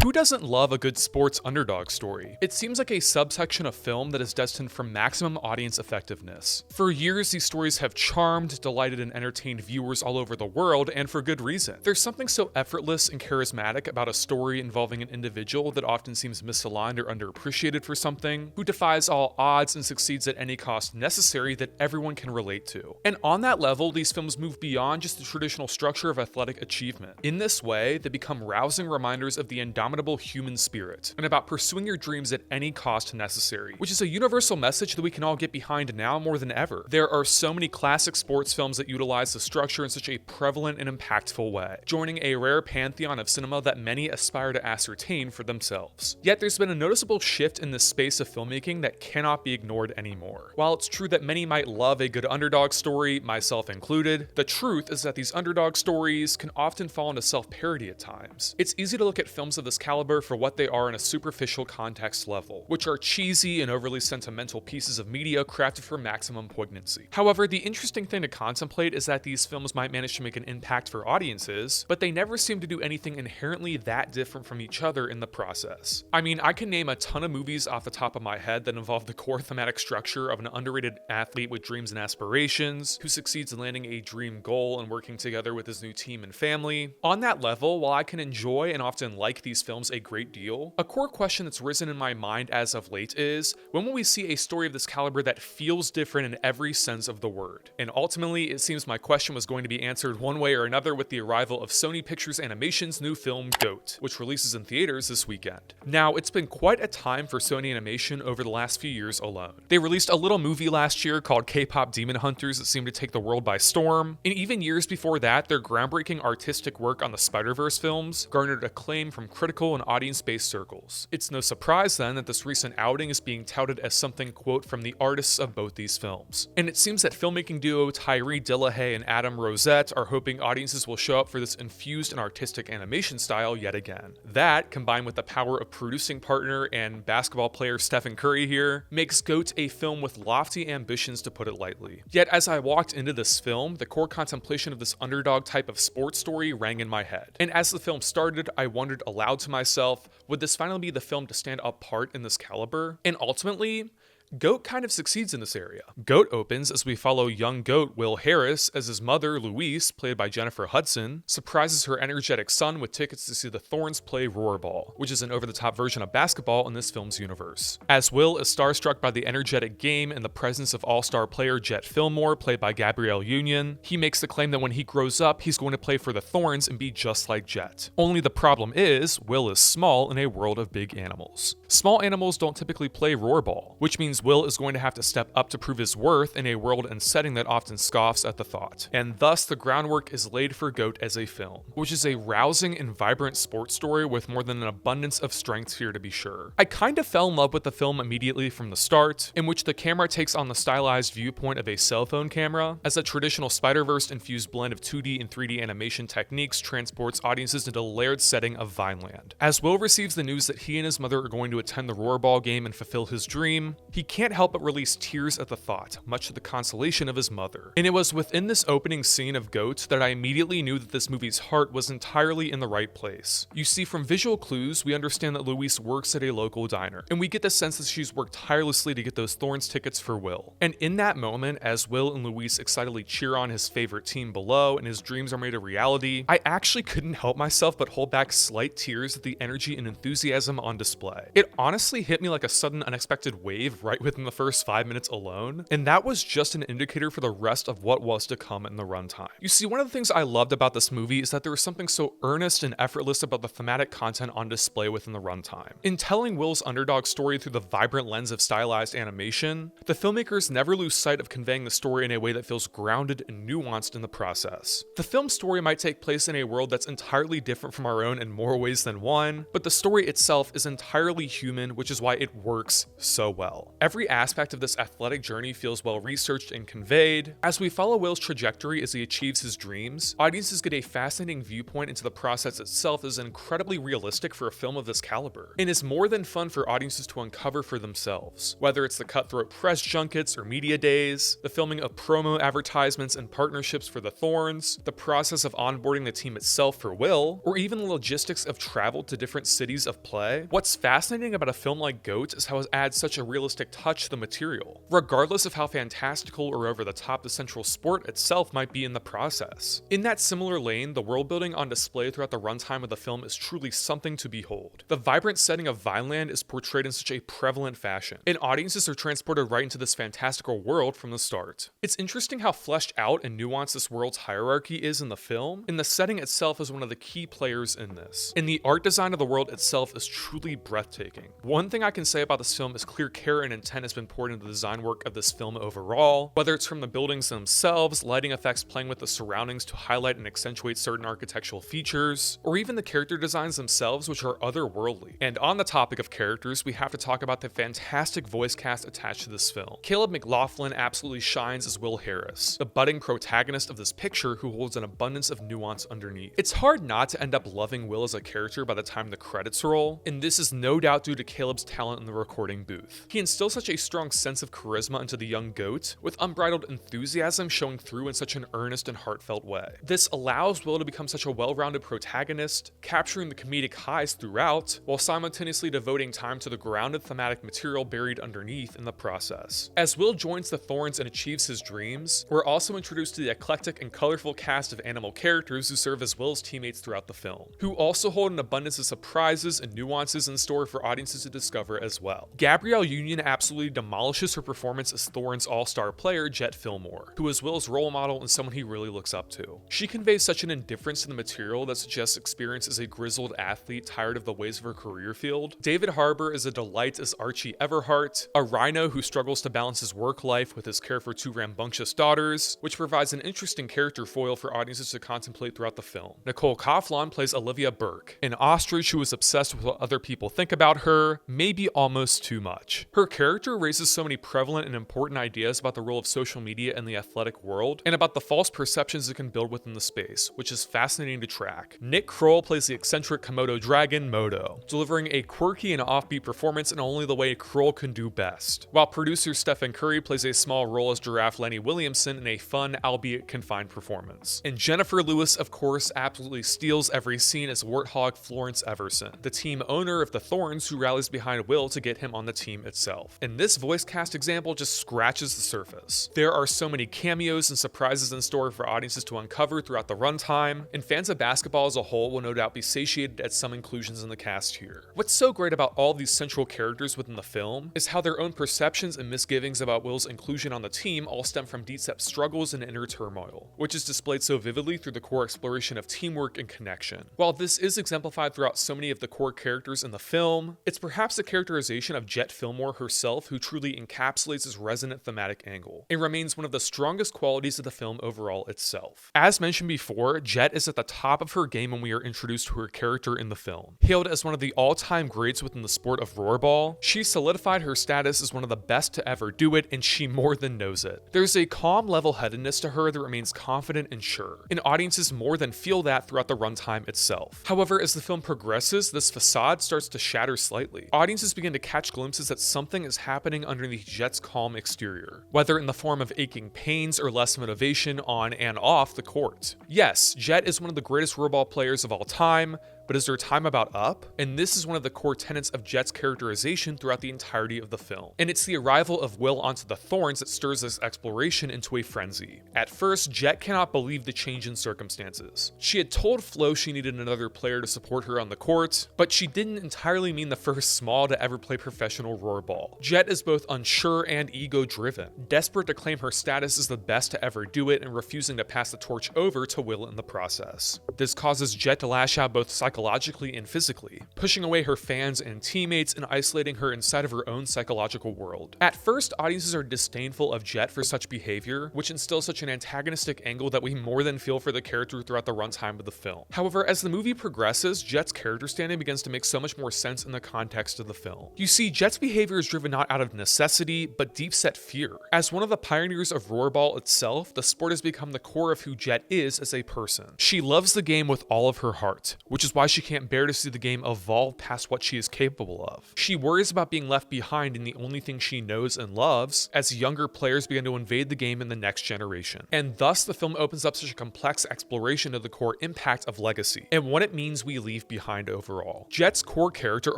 Who doesn't love a good sports underdog story? It seems like a subsection of film that is destined for maximum audience effectiveness. For years, these stories have charmed, delighted, and entertained viewers all over the world, and for good reason. There's something so effortless and charismatic about a story involving an individual that often seems misaligned or underappreciated for something, who defies all odds and succeeds at any cost necessary that everyone can relate to. And on that level, these films move beyond just the traditional structure of athletic achievement. In this way, they become rousing reminders of the indomitable human spirit, and about pursuing your dreams at any cost necessary, which is a universal message that we can all get behind now more than ever. There are so many classic sports films that utilize the structure in such a prevalent and impactful way, joining a rare pantheon of cinema that many aspire to ascertain for themselves. Yet there's been a noticeable shift in this space of filmmaking that cannot be ignored anymore. While it's true that many might love a good underdog story, myself included, the truth is that these underdog stories can often fall into self-parody at times. It's easy to look at films of this caliber for what they are in a superficial context level, which are cheesy and overly sentimental pieces of media crafted for maximum poignancy. However, the interesting thing to contemplate is that these films might manage to make an impact for audiences, but they never seem to do anything inherently that different from each other in the process. I mean, I can name a ton of movies off the top of my head that involve the core thematic structure of an underrated athlete with dreams and aspirations, who succeeds in landing a dream goal and working together with his new team and family. On that level, while I can enjoy and often like these films a great deal, a core question that's risen in my mind as of late is, when will we see a story of this caliber that feels different in every sense of the word? And ultimately, it seems my question was going to be answered one way or another with the arrival of Sony Pictures Animation's new film, GOAT, which releases in theaters this weekend. Now, it's been quite a time for Sony Animation over the last few years alone. They released a little movie last year called K-pop Demon Hunters that seemed to take the world by storm, and even years before that, their groundbreaking artistic work on the Spider-Verse films garnered acclaim from critical and audience-based circles. It's no surprise then that this recent outing is being touted as something, quote, from the artists of both these films. And it seems that filmmaking duo Tyree Dillahay and Adam Rosette are hoping audiences will show up for this infused and artistic animation style yet again. That, combined with the power of producing partner and basketball player Stephen Curry here, makes GOAT a film with lofty ambitions, to put it lightly. Yet as I walked into this film, the core contemplation of this underdog type of sports story rang in my head. And as the film started, I wondered aloud to myself, would this finally be the film to stand apart in this caliber? And ultimately, GOAT kind of succeeds in this area. GOAT opens as we follow young GOAT Will Harris as his mother, Louise, played by Jennifer Hudson, surprises her energetic son with tickets to see the Thorns play Roarball, which is an over-the-top version of basketball in this film's universe. As Will is starstruck by the energetic game and the presence of all-star player Jett Filmore, played by Gabrielle Union, he makes the claim that when he grows up, he's going to play for the Thorns and be just like Jett. Only the problem is, Will is small in a world of big animals. Small animals don't typically play Roarball, which means Will is going to have to step up to prove his worth in a world and setting that often scoffs at the thought. And thus, the groundwork is laid for GOAT as a film, which is a rousing and vibrant sports story with more than an abundance of strengths here, to be sure. I kind of fell in love with the film immediately from the start, in which the camera takes on the stylized viewpoint of a cell phone camera, as a traditional Spider-Verse infused blend of 2D and 3D animation techniques transports audiences into the layered setting of Vineland. As Will receives the news that he and his mother are going to attend the Roarball game and fulfill his dream, he can't help but release tears at the thought, much to the consolation of his mother. And it was within this opening scene of GOAT that I immediately knew that this movie's heart was entirely in the right place. You see, from visual clues, we understand that Louise works at a local diner, and we get the sense that she's worked tirelessly to get those Thorns tickets for Will. And in that moment, as Will and Louise excitedly cheer on his favorite team below and his dreams are made a reality, I actually couldn't help myself but hold back slight tears at the energy and enthusiasm on display. It honestly hit me like a sudden unexpected wave right within the first 5 minutes alone, and that was just an indicator for the rest of what was to come in the runtime. You see, one of the things I loved about this movie is that there was something so earnest and effortless about the thematic content on display within the runtime. In telling Will's underdog story through the vibrant lens of stylized animation, the filmmakers never lose sight of conveying the story in a way that feels grounded and nuanced in the process. The film's story might take place in a world that's entirely different from our own in more ways than one, but the story itself is entirely human, which is why it works so well. Every aspect of this athletic journey feels well researched and conveyed. As we follow Will's trajectory as he achieves his dreams, audiences get a fascinating viewpoint into the process itself that is incredibly realistic for a film of this caliber, and is more than fun for audiences to uncover for themselves. Whether it's the cutthroat press junkets or media days, the filming of promo advertisements and partnerships for the Thorns, the process of onboarding the team itself for Will, or even the logistics of travel to different cities of play, what's fascinating about a film like GOAT is how it adds such a realistic touch to the material, regardless of how fantastical or over the top the central sport itself might be in the process. In that similar lane, the world building on display throughout the runtime of the film is truly something to behold. The vibrant setting of Vineland is portrayed in such a prevalent fashion, and audiences are transported right into this fantastical world from the start. It's interesting how fleshed out and nuanced this world's hierarchy is in the film, and the setting itself is one of the key players in this. And the art design of the world itself is truly breathtaking. One thing I can say about this film is clear care and intent has been poured into the design work of this film overall, whether it's from the buildings themselves, lighting effects playing with the surroundings to highlight and accentuate certain architectural features, or even the character designs themselves, which are otherworldly. And on the topic of characters, we have to talk about the fantastic voice cast attached to this film. Caleb McLaughlin absolutely shines as Will Harris, the budding protagonist of this picture who holds an abundance of nuance underneath. It's hard not to end up loving Will as a character by the time the credits roll, and this is no doubt due to Caleb's talent in the recording booth. He instills such a strong sense of charisma into the young goat, with unbridled enthusiasm showing through in such an earnest and heartfelt way. This allows Will to become such a well-rounded protagonist, capturing the comedic highs throughout, while simultaneously devoting time to the grounded thematic material buried underneath in the process. As Will joins the Thorns and achieves his dreams, we're also introduced to the eclectic and colorful cast of animal characters who serve as Will's teammates throughout the film, who also hold an abundance of surprises and nuances in store for audiences to discover as well. Gabrielle Union absolutely demolishes her performance as Thorns all-star player Jett Filmore, who is Will's role model and someone he really looks up to. She conveys such an indifference to the material that suggests experience as a grizzled athlete tired of the ways of her career field. David Harbour is a delight as Archie Everhart, a rhino who struggles to balance his work life with his care for two rambunctious daughters, which provides an interesting character foil for audiences to contemplate throughout the film. Nicole Coughlan plays Olivia Burke, an ostrich who is obsessed with what other people think about her, maybe almost too much. Her character raises so many prevalent and important ideas about the role of social media in the athletic world, and about the false perceptions it can build within the space, which is fascinating to track. Nick Kroll plays the eccentric Komodo dragon, Modo, delivering a quirky and offbeat performance in only the way Kroll can do best, while producer Stephen Curry plays a small role as giraffe Lenny Williamson in a fun, albeit confined performance. And Jennifer Lewis, of course, absolutely steals every scene as Warthog Florence Everson, the team owner of the Thorns who rallies behind Will to get him on the team itself. And this voice cast example just scratches the surface. There are so many cameos and surprises in store for audiences to uncover throughout the runtime, and fans of basketball as a whole will no doubt be satiated at some inclusions in the cast here. What's so great about all these central characters within the film is how their own perceptions and misgivings about Will's inclusion on the team all stem from deep-set struggles and inner turmoil, which is displayed so vividly through the core exploration of teamwork and connection. While this is exemplified throughout so many of the core characters in the film, it's perhaps the characterization of Jett Filmore herself who truly encapsulates this resonant thematic angle. It remains one of the strongest qualities of the film overall itself. As mentioned before, Jett is at the top of her game when we are introduced to her character in the film. Hailed as one of the all-time greats within the sport of Roarball, she solidified her status as one of the best to ever do it, and she more than knows it. There's a calm level-headedness to her that remains confident and sure, and audiences more than feel that throughout the runtime itself. However, as the film progresses, this facade starts to shatter slightly. Audiences begin to catch glimpses that something is happening underneath Jett's calm exterior, whether in the form of aching pains or less motivation on and off the court. Yes, Jett is one of the greatest Roarball players of all time, but is their time about up? And this is one of the core tenets of Jett's characterization throughout the entirety of the film. And it's the arrival of Will onto the Thorns that stirs this exploration into a frenzy. At first, Jett cannot believe the change in circumstances. She had told Flo she needed another player to support her on the court, but she didn't entirely mean the first small to ever play professional Roarball. Jett is both unsure and ego-driven, desperate to claim her status as the best to ever do it and refusing to pass the torch over to Will in the process. This causes Jett to lash out both psychologically psychologically and physically, pushing away her fans and teammates and isolating her inside of her own psychological world. At first, audiences are disdainful of Jett for such behavior, which instills such an antagonistic angle that we more than feel for the character throughout the runtime of the film. However, as the movie progresses, Jett's character standing begins to make so much more sense in the context of the film. You see, Jett's behavior is driven not out of necessity, but deep-set fear. As one of the pioneers of Roarball itself, the sport has become the core of who Jett is as a person. She loves the game with all of her heart, which is why she can't bear to see the game evolve past what she is capable of. She worries about being left behind in the only thing she knows and loves, as younger players begin to invade the game in the next generation. And thus, the film opens up such a complex exploration of the core impact of legacy, and what it means we leave behind overall. Jett's core character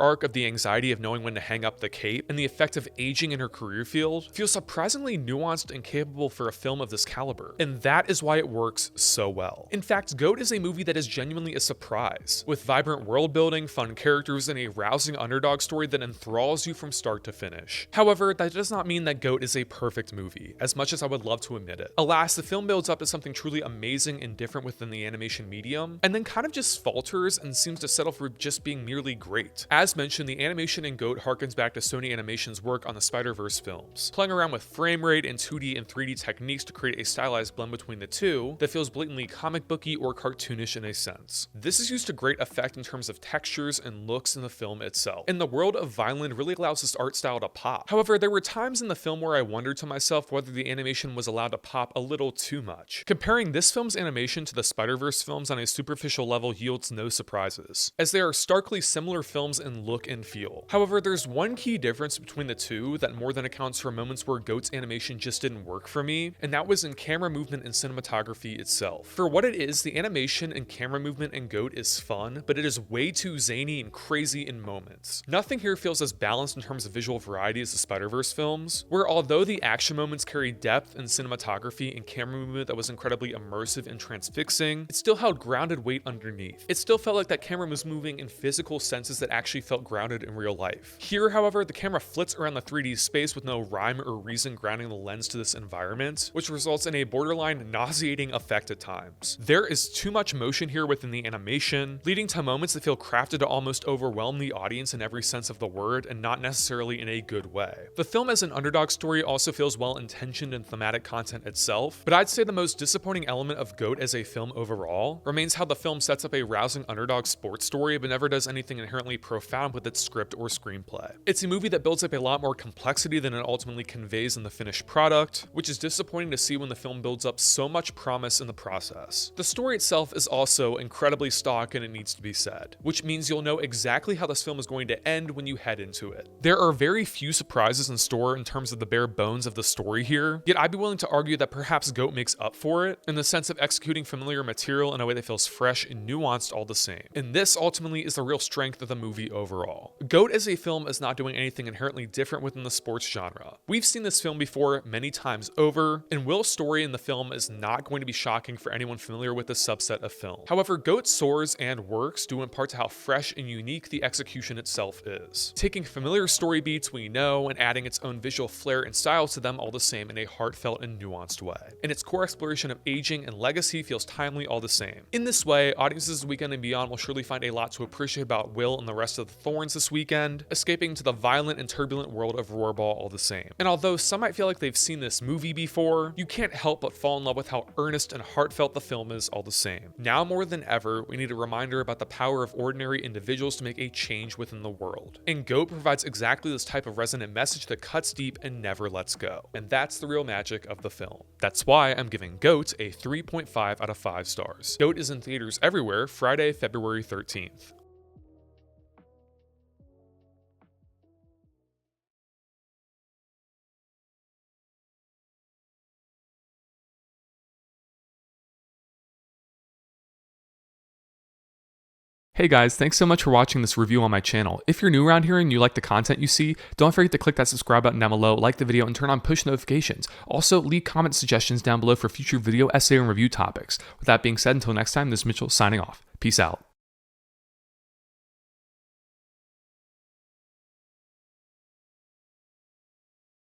arc of the anxiety of knowing when to hang up the cape, and the effect of aging in her career field, feels surprisingly nuanced and capable for a film of this caliber, and that is why it works so well. In fact, GOAT is a movie that is genuinely a surprise, with vibrant world building, fun characters, and a rousing underdog story that enthralls you from start to finish. However, that does not mean that GOAT is a perfect movie, as much as I would love to admit it. Alas, the film builds up to something truly amazing and different within the animation medium, and then kind of just falters and seems to settle for just being merely great. As mentioned, the animation in GOAT harkens back to Sony Animation's work on the Spider-Verse films, playing around with frame rate and 2D and 3D techniques to create a stylized blend between the two that feels blatantly comic booky or cartoonish in a sense. This is used to great effect in terms of textures and looks in the film itself, and the world of Vineland really allows this art style to pop. However, there were times in the film where I wondered to myself whether the animation was allowed to pop a little too much. Comparing this film's animation to the Spider-Verse films on a superficial level yields no surprises, as they are starkly similar films in look and feel. However, there's one key difference between the two that more than accounts for moments where GOAT's animation just didn't work for me, and that was in camera movement and cinematography itself. For what it is, the animation and camera movement in GOAT is fun, but it is way too zany and crazy in moments. Nothing here feels as balanced in terms of visual variety as the Spider-Verse films, where although the action moments carry depth and cinematography and camera movement that was incredibly immersive and transfixing, it still held grounded weight underneath. It still felt like that camera was moving in physical senses that actually felt grounded in real life. Here, however, the camera flits around the 3D space with no rhyme or reason grounding the lens to this environment, which results in a borderline nauseating effect at times. There is too much motion here within the animation, leading to moments that feel crafted to almost overwhelm the audience in every sense of the word, and not necessarily in a good way. The film as an underdog story also feels well intentioned in thematic content itself, but I'd say the most disappointing element of GOAT as a film overall remains how the film sets up a rousing underdog sports story but never does anything inherently profound with its script or screenplay. It's a movie that builds up a lot more complexity than it ultimately conveys in the finished product, which is disappointing to see when the film builds up so much promise in the process. The story itself is also incredibly stock, and it needs to be said, which means you'll know exactly how this film is going to end when you head into it. There are very few surprises in store in terms of the bare bones of the story here, yet I'd be willing to argue that perhaps GOAT makes up for it in the sense of executing familiar material in a way that feels fresh and nuanced all the same. And this ultimately is the real strength of the movie overall. GOAT as a film is not doing anything inherently different within the sports genre. We've seen this film before many times over, and Will's story in the film is not going to be shocking for anyone familiar with this subset of film. However, GOAT soars and works due in part to how fresh and unique the execution itself is, taking familiar story beats we know and adding its own visual flair and style to them all the same in a heartfelt and nuanced way. And its core exploration of aging and legacy feels timely all the same. In this way, audiences this weekend and beyond will surely find a lot to appreciate about Will and the rest of the Thorns this weekend, escaping to the violent and turbulent world of Roarball all the same. And although some might feel like they've seen this movie before, you can't help but fall in love with how earnest and heartfelt the film is all the same. Now more than ever, we need a reminder about the power of ordinary individuals to make a change within the world. And GOAT provides exactly this type of resonant message that cuts deep and never lets go. And that's the real magic of the film. That's why I'm giving GOAT a 3.5 out of 5 stars. GOAT is in theaters everywhere Friday, February 13th. Hey guys, thanks so much for watching this review on my channel. If you're new around here and you like the content you see, don't forget to click that subscribe button down below, like the video, and turn on push notifications. Also, leave comment suggestions down below for future video, essay, and review topics. With that being said, until next time, this is Mitchell signing off. Peace out.